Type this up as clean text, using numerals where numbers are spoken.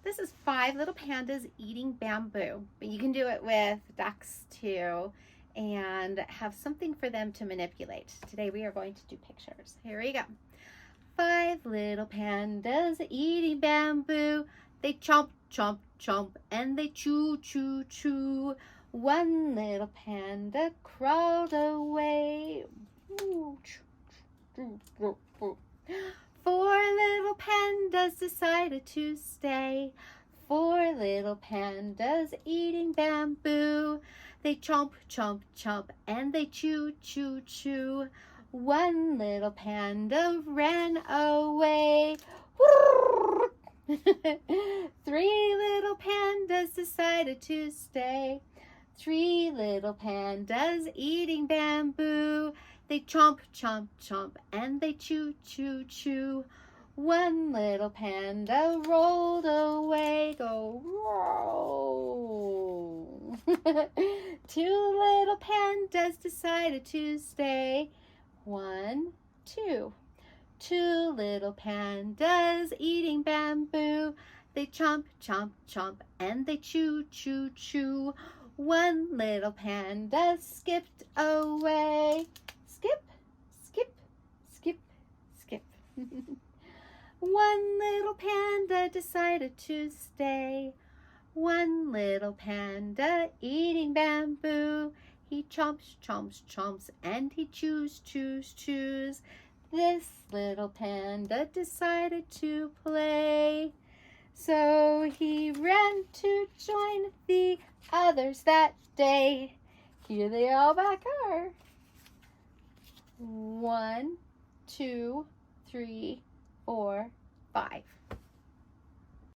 This is 5 little pandas eating bamboo, but you can do it with ducks too and have something for them to manipulate. Today we are going to do pictures. Here we go. 5 little pandas eating bamboo. They chomp, chomp, chomp, and they chew, chew, chew. One little panda crawled away. 4 little pandas decided to stay. 4 little pandas eating bamboo. They chomp, chomp, chomp, and they chew, chew, chew. One little panda ran away. 3 little pandas decided to stay. 3 little pandas eating bamboo. They chomp, chomp, chomp, and they chew, chew, chew. One little panda rolled away. Go roll. 2 little pandas decided to stay. 1, 2. 2 little pandas eating bamboo. They chomp, chomp, chomp, and they chew, chew, chew. One little panda skipped away. Skip, skip, skip, skip. One little panda decided to stay. One little panda eating bamboo. He chomps, chomps, chomps, and he chews, chews, chews. This little panda decided to play. So he ran to join the others that day. Here they all back are. 1, 2, 3, 4, 5.